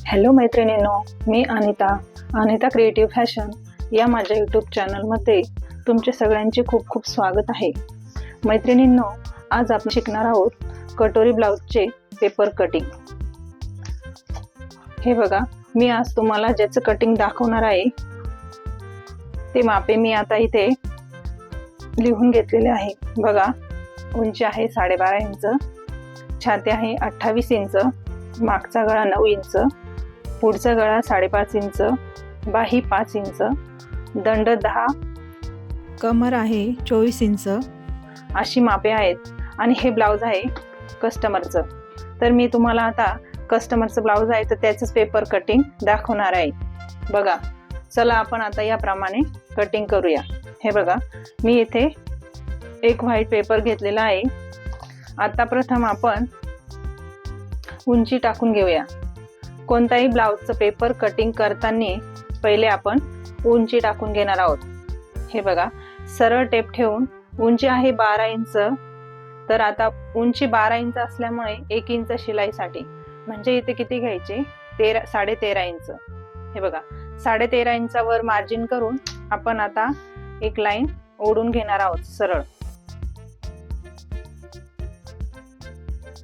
Hello मैत्रिणींनो, मी Anita creative fashion या माझ्या यूट्यूब चॅनलमध्ये तुमचे सगळ्यांचे खूप खूप स्वागत आहे. मैत्रिणींनो, आज आपण शिकणार आहोत कटोरी ब्लाउजचे पेपर कटिंग. हे बघा, मी आज तुम्हाला ज्याचं कटिंग दाखवणार आहे ते मापे मी आता इथे लिहून घेतलेले आहे. बघा, उंची आहे 12.5 इंच, छाती आहे 28 इंच, मागचा गळा 9 इंच, पुढचा गळा 5.5 इंच, बाही 5 इंच, दंड 10, कमर आहे 24 इंच, अशी मापे आहेत. आणि हे ब्लाऊज आहे कस्टमरचं. तर मी तुम्हाला आता कस्टमरचं ब्लाऊज आहे तर त्याचंच पेपर कटिंग दाखवणार आहे. बघा, चला आपण आता याप्रमाणे कटिंग करूया. हे बघा, मी इथे एक व्हाईट पेपर घेतलेला आहे. आता प्रथम आपण उंची टाकून घेऊया. कोणताही ब्लाऊजचं पेपर कटिंग करताना पहिले आपण उंची टाकून घेणार आहोत. हे बघा, सरळ टेप ठेवून उंची आहे 12 इंच. तर आता उंची 12 इंच असल्यामुळे 1 इंच शिलाईसाठी, म्हणजे इथे किती घ्यायचे, 13.5 इंच. हे बघा, 13.5 इंचावर मार्जिन करून आपण आता एक लाईन ओढून घेणार आहोत सरळ.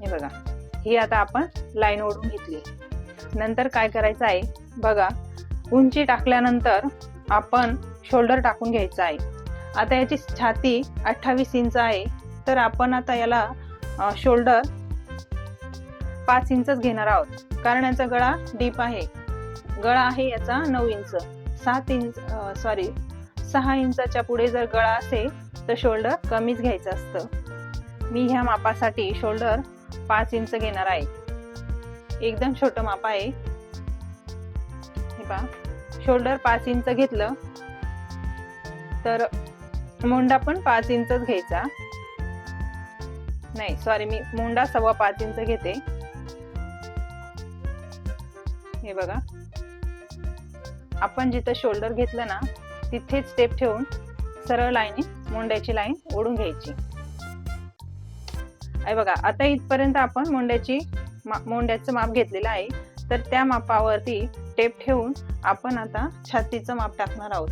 हे बघा, ही आता आपण लाईन ओढून घेतली. नंतर काय करायचं आहे, बघा, उंची टाकल्यानंतर आपण शोल्डर टाकून घ्यायचा आहे. आता याची छाती 28 इंच आहे, तर आपण आता याला शोल्डर 5 इंचच घेणार आहोत, कारण याचा गळा डीप आहे. गळा आहे याचा 9 इंच. 6 इंचाच्या पुढे जर गळा असेल तर शोल्डर कमीच घ्यायचं असतं. मी ह्या मापासाठी शोल्डर 5 इंच घेणार आहे. एकदम छोटं माप आहे. हे पहा, शोल्डर 5 इंच घेतलं तर मोंडा पण 5 इंचच घ्यायचा. नाही, सॉरी, मी मोंडा 5.25 इंच घेते. हे बघा, आपण जिथं शोल्डर घेतलं ना तिथेच स्टेप ठेवून सरळ लाईनी मोंड्याची लाईन ओढून घ्यायची. आहे बघा, आता इथपर्यंत आपण मोंड्याचं माप घेतलेलं आहे. तर त्या मापावरती टेप ठेवून आपण आता छातीचं माप टाकणार आहोत.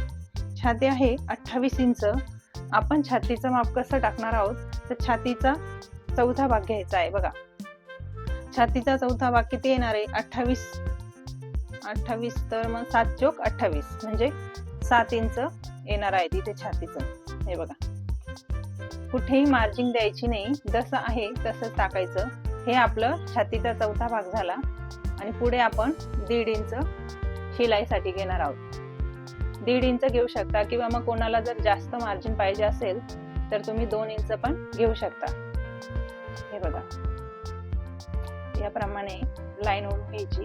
छाती आहे 28 इंच. आपण छातीचं माप कसं टाकणार आहोत, तर छातीचा चौथा भाग घ्यायचा आहे. बघा, छातीचा चौथा भाग किती येणार आहे, 28. तर मग 7 चोक 28 म्हणजे 7 इंच येणार आहे तिथे छातीचं. हे बघा, कुठेही मार्जिन द्यायची नाही, जसं आहे तसंच टाकायचं. हे आपलं छातीचा चौथा भाग झाला. आणि पुढे आपण 1.5 इंच शिलाईसाठी घेणार आहोत. 1.5 इंच घेऊ शकता, किंवा मग कोणाला जर जास्त मार्जिन पाहिजे असेल तर तुम्ही 2 इंच पण घेऊ शकता. हे बघा, याप्रमाणे लाईन ओढून घ्यायची.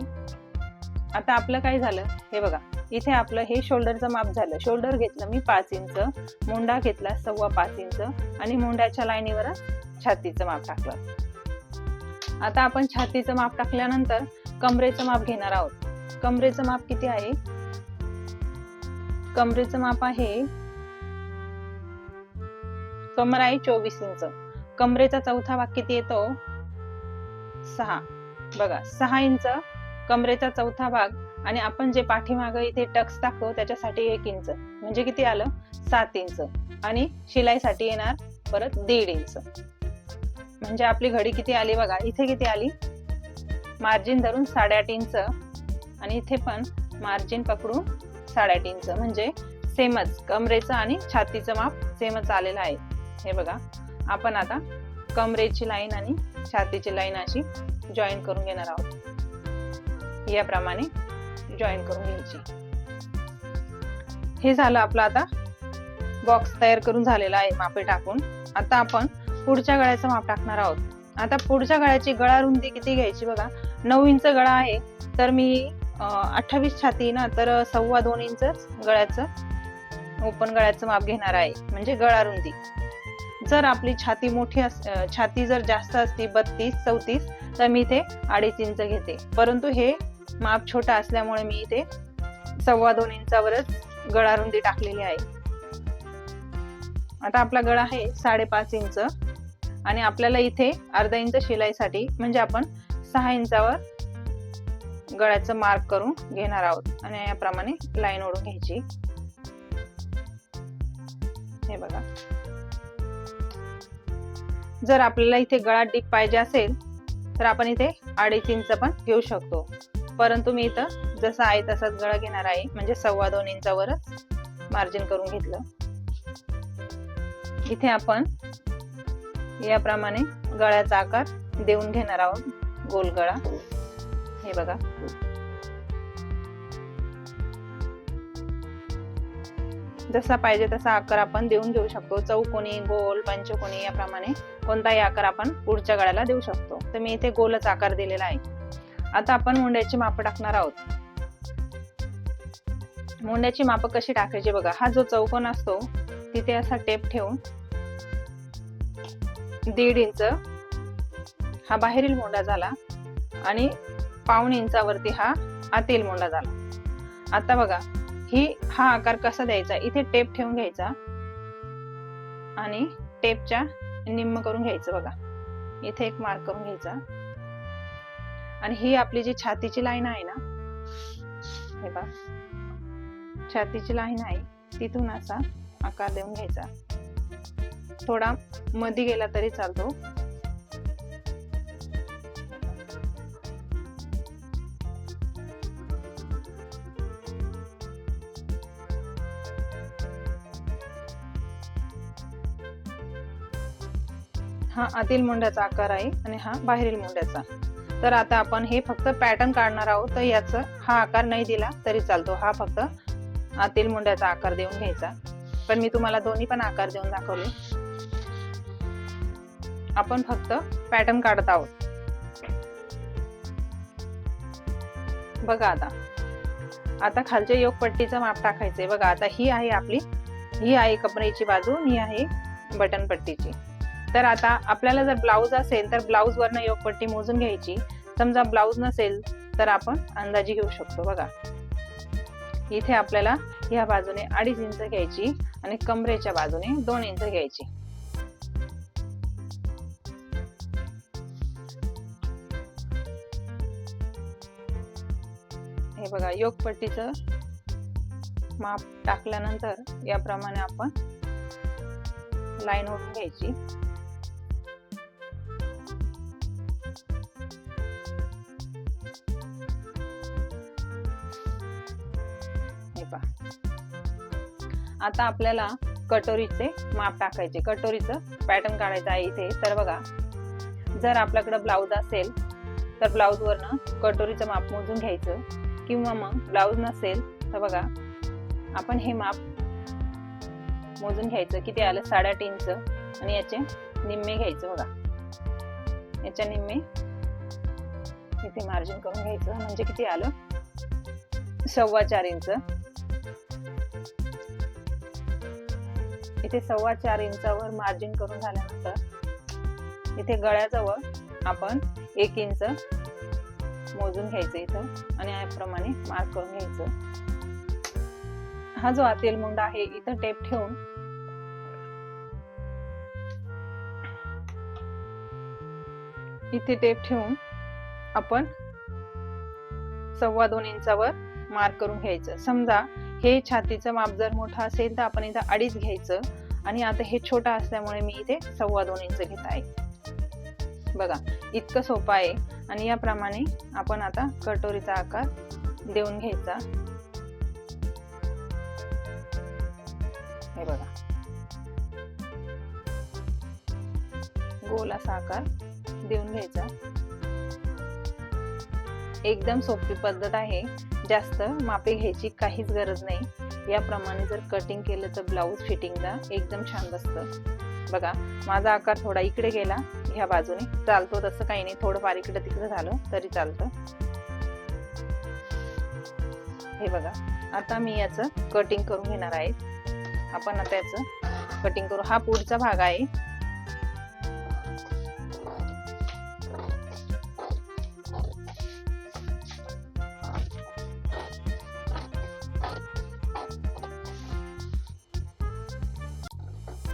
आता आपलं काय झालं, हे बघा, इथे आपलं हे शोल्डरचं माप झालं. शोल्डर घेतलं मी 5 इंच, मोंडा घेतला 5.25 इंच, आणि मोंड्याच्या लाईनीवर छातीचं माप टाकलं. आता आपण छातीचं माप टाकल्यानंतर कमरेचं माप घेणार आहोत. कमरेचं माप किती आहे, कमरेचं माप आहे, कमर आहे 24 इंच. कमरेचा चौथा भाग किती येतो, 6. बघा, 6 इंच कमरेचा चौथा भाग. आणि आपण जे पाठीमागं इथे टक्स टाकतो त्याच्यासाठी 1 इंच, म्हणजे किती आलं, 7 इंच. आणि शिलाईसाठी येणार परत 1.5 इंच. म्हणजे आपली घडी किती आली, बघा, इथे किती आली, मार्जिन धरून 8.5 इंच, आणि इथे पण मार्जिन पकडून 8.5 इंच. म्हणजे सेमच कमरेचं आणि छातीचं माप सेमच आलेलं आहे. हे बघा, आपण आता कमरेची लाईन आणि छातीची लाईन अशी जॉईन करून घेणार आहोत. याप्रमाणे जॉईन करून घ्यायची. हे झालं आपलं. आता बॉक्स तयार करून झालेला आहे मापे टाकून. आता आपण पुढच्या गळ्याचं माप टाकणार आहोत. आता पुढच्या गळ्याची गळा रुंदी किती घ्यायची, बघा, 9 इंच गळा आहे, तर मी 28 छाती ना, तर 2.25 इंच गळ्याचं ओपन गळ्याचं माप घेणार आहे, म्हणजे गळा रुंदी. जर आपली छाती मोठी छाती जर जास्त असती 32-34, तर मी इथे 2.5 इंच घेते. परंतु हे माप छोटा असल्यामुळे मी इथे 2.25 इंचावरच गळा रुंदी टाकलेली आहे. आता आपला गळा आहे 5.5 इंच, आणि आपल्याला इथे अर्धा इंच शिलाईसाठी म्हणजे आपण 6 इंचावर गळ्याचं मार्क करून घेणार आहोत आणि याप्रमाणे लाईन ओढून घ्यायची. हे बघा, जर आपल्याला इथे गळा डीप पाहिजे असेल तर आपण इथे 2.5 इंच पण घेऊ शकतो, परंतु मी इथं जसा आहे तसाच गळा घेणार आहे, म्हणजे 2.25 इंचावरच मार्जिन करून घेतलं. इथे आपण याप्रमाणे गळ्याचा आकार देऊन घेणार आहोत, गोल गळा. हे बघा, जसा पाहिजे तसा आकार आपण देऊन घेऊ शकतो. चौकोनी, गोल, पंचकोनी याप्रमाणे कोणताही आकार आपण पुढच्या गळ्याला देऊ शकतो. तर मी इथे गोलच आकार दिलेला आहे. आता आपण मुंड्याची माप टाकणार आहोत. मुंड्याची माप कशी टाकायची बघा, हा जो चौकोन असतो तिथे असा टेप ठेवून 1.5 इंच हा बाहेरील मुंडा झाला आणि 1.25 इंचावरती हा आतील मुंडा झाला. आता बघा, हा आकार कसा द्यायचा, इथे टेप ठेवून घ्यायचा आणि टेपच्या निम्म करून घ्यायचं. बघा, इथे एक मार्क करून घ्यायचा आणि ही आपली जी छातीची लाईन आहे ना, हे बघा, छातीची लाईन आहे तिथून असा आकार देऊन घ्यायचा. थोडा मध्ये गेला तरी चालतो. हा आतील मुंड्याचा आकार आहे आणि हा बाहेरील मुंड्याचा. तर आता आपण हे फक्त पॅटर्न काढणार आहोत, तर याचा हा आकार नाही दिला तरी चालतो. हा फक्त आतील मुंड्याचा आकार देऊन घ्यायचा, पण मी तुम्हाला दोन्ही पण आकार देऊन दाखवले. आपण फक्त पॅटर्न काढत आहोत. बघा, आता खालच्या योगपट्टीचं माप टाकायचंय. बघा, आता ही आहे कमरेची बाजू, ही आहे बटन पट्टीची. तर आता आपल्याला जर ब्लाऊज असेल तर ब्लाऊज वरनं योगपट्टी मोजून घ्यायची. समजा ब्लाऊज नसेल तर आपण अंदाजी घेऊ शकतो. बघा, इथे आपल्याला ह्या बाजूने 2.5 इंच घ्यायची आणि कमरेच्या बाजूने 2 इंच घ्यायची. हे बघा, योगपट्टीचं माप टाकल्यानंतर याप्रमाणे आपण लाईन ओढून घ्यायची. आता आपल्याला कटोरीचे माप टाकायचे, कटोरीचं पॅटर्न काढायचं आहे इथे. तर बघा, जर आपल्याकडे ब्लाऊज असेल तर ब्लाऊज वरनं कटोरीचं माप मोजून घ्यायचं, किंवा मग ब्लाऊज नसेल तर बघा, आपण हे माप मोजून घ्यायचं. किती आलं, 8.5 इंच आणि याचे निम्मे घ्यायचं. बघा, याच्या निम्मे इथे मार्जिन करून घ्यायचं, म्हणजे किती आलं, 4.25 इंच. इथे 4.25 इंचावर मार्जिन करून झाल्यानंतर इथे गळ्याजवळ आपण 1 इंच मोजून घ्यायचं इथं आणि याप्रमाणे मार्क करून घ्यायचं. हा जो आतील मुंडा आहे इथं टेप ठेवून आपण 2.25 इंचावर मार्क करून घ्यायचं. समजा हे छातीचं माप जर मोठं असेल तर आपण इथं 2.5 घ्यायचं आणि आता हे छोटा असल्यामुळे मी इथे 2.25 इंच घेत आहे. बघा, इतकं सोपं आहे. आणि याप्रमाणे आपण आता कटोरीचा आकार देऊन घ्यायचा. हे बघा, गोल असा आकार देऊन घ्यायचा. एकदम सोपी पद्धत आहे, जास्त मापे घ्यायची काहीच गरज नाही. याप्रमाणे जर कटिंग केलं तर ब्लाऊज फिटिंगला एकदम छान बसतं. बघा, माझा आकार थोडा इकडे गेला ह्या बाजूने, चालतो तसं काही नाही, थोडं फार इकडे तिकडे झालं तरी चालतं. हे बघा, आता मी याचं कटिंग करून घेणार आहे. आपण आता याचं कटिंग करू. हा पुढचा भाग आहे.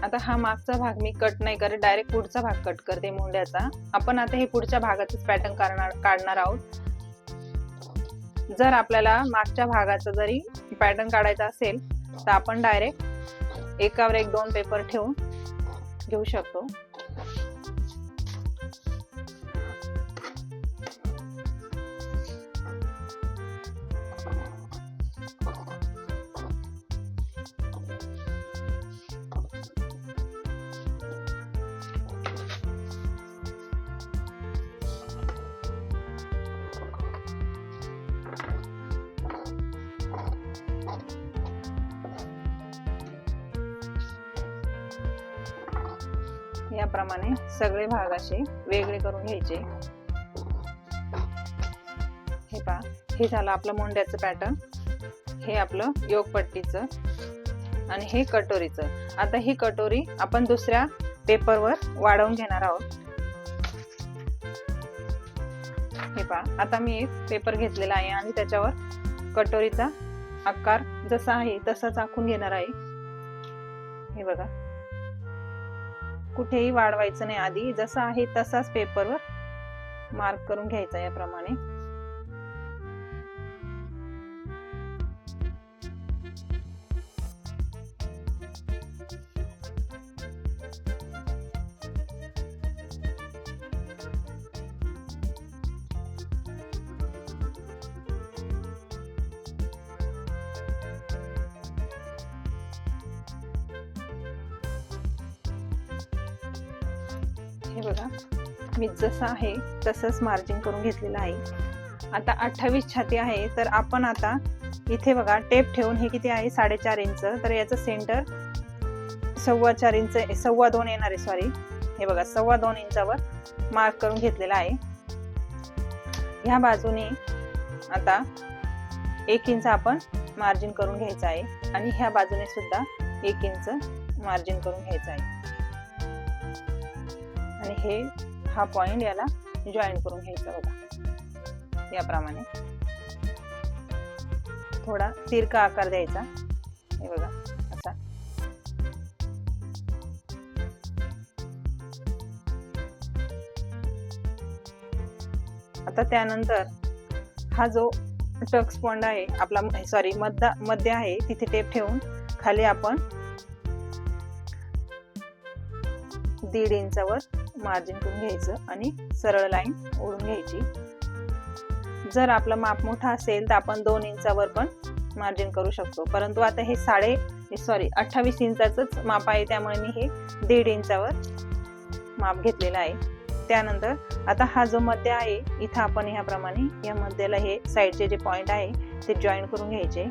आता हा मागचा भाग मी कट नाही करत, डायरेक्ट पुढचा भाग कट करते मुंड्याचा. आपण आता हे पुढच्या भागाचंच पॅटर्न काढणार आहोत. जर आपल्याला मागच्या भागाचा जरी पॅटर्न काढायचा असेल तर आपण डायरेक्ट एकावर एक 2 पेपर ठेवून घेऊ शकतो. याप्रमाणे सगळे भाग असे वेगळे करून घ्यायचे. हे पहा, हे झालं आपलं मुंड्याचं पॅटर्न, हे आपलं योगपट्टीचं आणि हे कटोरीचं. आता ही कटोरी आपण दुसऱ्या पेपरवर वाढवून घेणार आहोत. हे पहा, आता मी एक पेपर घेतलेला आहे आणि त्याच्यावर कटोरीचा आकार जसा आहे तसाच आखून घेणार आहे. हे बघा, कुठेही वाढवायचं नाही, आधी जसा आहे तसाच पेपरवर मार्क करून घ्यायचा याप्रमाणे. हे बघा, मी जसं आहे तसंच मार्जिन करून घेतलेलं आहे. आता 28 छाती आहे, तर आपण आता इथे बघा टेप ठेवून हे किती आहे 4.5 इंच, तर याचं सेंटर 4.25 इंच 2.25 येणार आहे, सॉरी. हे बघा 2.25 इंचावर मार्क करून घेतलेला आहे. ह्या बाजूने आता 1 इंच आपण मार्जिन करून घ्यायचं आहे आणि ह्या बाजूने सुद्धा 1 इंच मार्जिन करून घ्यायचं आहे आणि हे हा पॉइंट याला जॉईन करून घ्यायचा बघा. याप्रमाणे थोडा तिरका आकार द्यायचा. हे बघा असा. आता त्यानंतर हा जो टक्स पॉइंट आहे आपला, सॉरी मध्य आहे, तिथे टेप ठेवून खाली आपण 1.5 इंचावर मार्जिन करून घ्यायचं आणि सरळ लाईन ओढून घ्यायची. जर आपलं माप मोठा असेल तर आपण 2 इंचावर पण मार्जिन करू शकतो, परंतु आता हे 28 इंचाचंच माप आहे, त्यामुळे मी हे 1.5 इंचावर माप घेतलेलं आहे. त्यानंतर आता हा जो मध्य आहे इथं आपण ह्याप्रमाणे या मध्याला हे साईडचे जे पॉइंट आहे ते जॉईन करून घ्यायचे.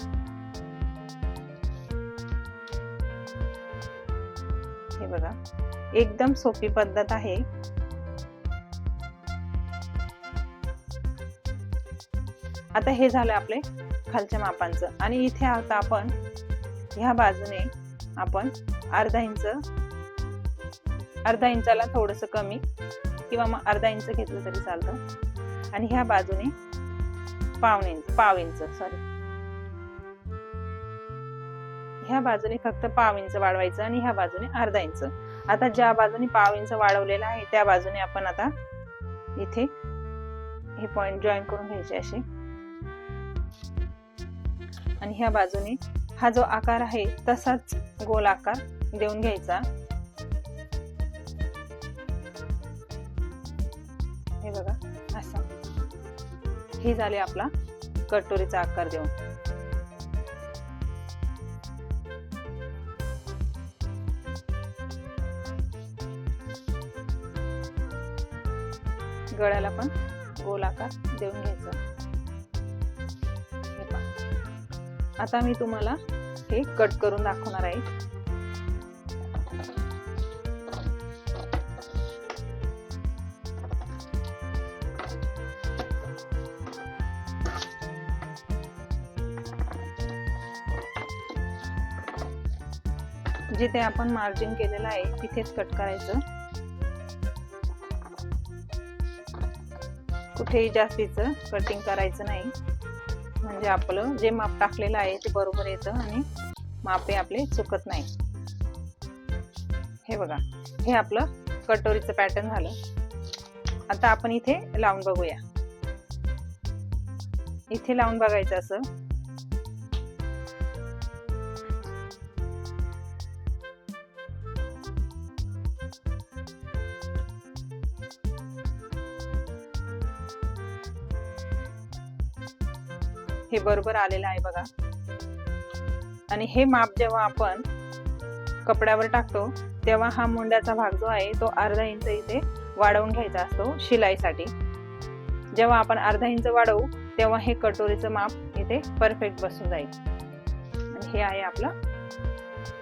हे बघा, एकदम सोपी पद्धत आहे. आता हे झालं आपले खालच्या मापांचं आणि इथे आता आपण ह्या बाजूने आपण अर्धा इंचाला थोडंसं कमी किंवा मग अर्धा इंच घेतलं तरी चालतं आणि ह्या बाजूने पाव इंच सॉरी, ह्या बाजूने फक्त पाव इंच वाढवायचं आणि ह्या बाजूने अर्धा इंच. आता ज्या बाजूने पाव इंच वाढवलेला आहे त्या बाजूने आपण आता इथे हे पॉइंट जॉईन करून घ्यायचे असे आणि ह्या बाजूने हा जो आकार आहे तसाच गोल आकार देऊन घ्यायचा. हे बघा असा. हे झाले आपला कटोरीचा आकार देऊन. गळ्याला पण गोल आकार देऊन घ्यायचा. आता मी तुम्हाला हे कट करून दाखवणार आहे. जिथे आपण मार्जिन केलेलं आहे तिथेच कट करायचं. कुठेही जास्तीचं कटिंग करायचं नाही, म्हणजे आपलं जे माप टाकलेलं आहे ते बरोबर येतं आणि मापे आपले चुकत नाही. हे बघा, हे आपलं कटोरीचं पॅटर्न झालं. आता आपण इथे लावून बघूया. इथे लावून बघायचं असं. हे बरोबर आलेलं आहे बघा. आणि हे माप जेव्हा आपण कपड्यावर टाकतो तेव्हा हा मुंड्याचा भाग जो आहे तो अर्धा इंच इथे वाढवून घ्यायचा असतो शिलाईसाठी. जेव्हा आपण अर्धा इंच वाढवू तेव्हा हे कटोरीचं माप इथे परफेक्ट बसून जाईल. आणि हे आहे आपलं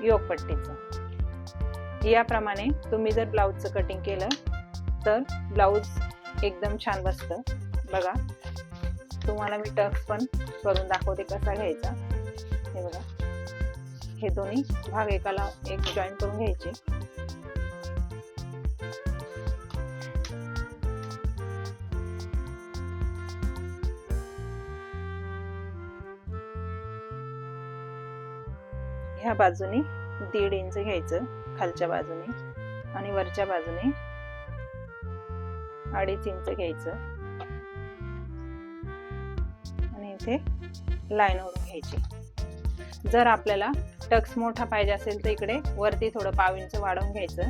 योगपट्टीचं. याप्रमाणे तुम्ही जर ब्लाऊजचं कटिंग केलं तर ब्लाऊज एकदम छान बसतं. बघा, तुम्हाला मी टक्स पण करून दाखवते कसा घ्यायचा. हे बघा, हे दोन्ही भाग एकाला एक जॉईन करून घ्यायचे. ह्या बाजूने 1.5 इंच घ्यायचं खालच्या बाजूने आणि वरच्या बाजूने 2.5 इंच घ्यायचं आणि इथे लाईन ओढून घ्यायची. जर आपल्याला टक्स मोठा पाहिजे असेल तर इकडे वरती थोडं 1/2 इंच वाढवून घ्यायचं.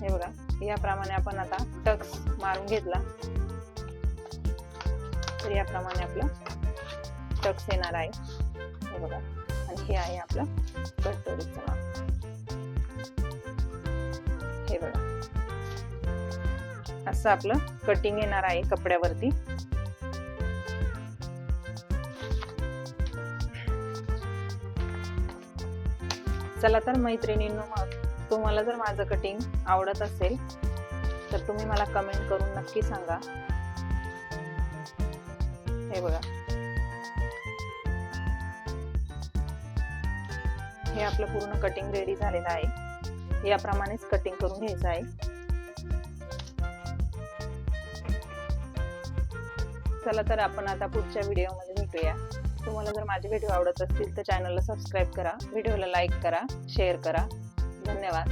हे बघा, याप्रमाणे आपण आता टक्स मारून घेतला तर याप्रमाणे आपला टक्स येणार आहे. हे बघा, आणि हे आहे आपलं कटोरीचं माप. हे बघा, असं आपलं कटिंग येणार आहे कपड्यावरती. चला तर मैत्रिणींनो, मग तुम्हाला जर माझं कटिंग आवडत असेल तर तुम्ही मला कमेंट करून नक्की सांगा. हे बघा, हे आपलं पूर्ण कटिंग रेडी झालेलं आहे. याप्रमाणेच कटिंग करून घ्यायचं आहे. चला तर आपण आता पुढच्या व्हिडिओमध्ये भेटूया. तुम्हाला जर माझे व्हिडिओ आवडत असतील तर चॅनलला सबस्क्राईब करा, व्हिडिओला लाईक करा, शेअर करा. धन्यवाद.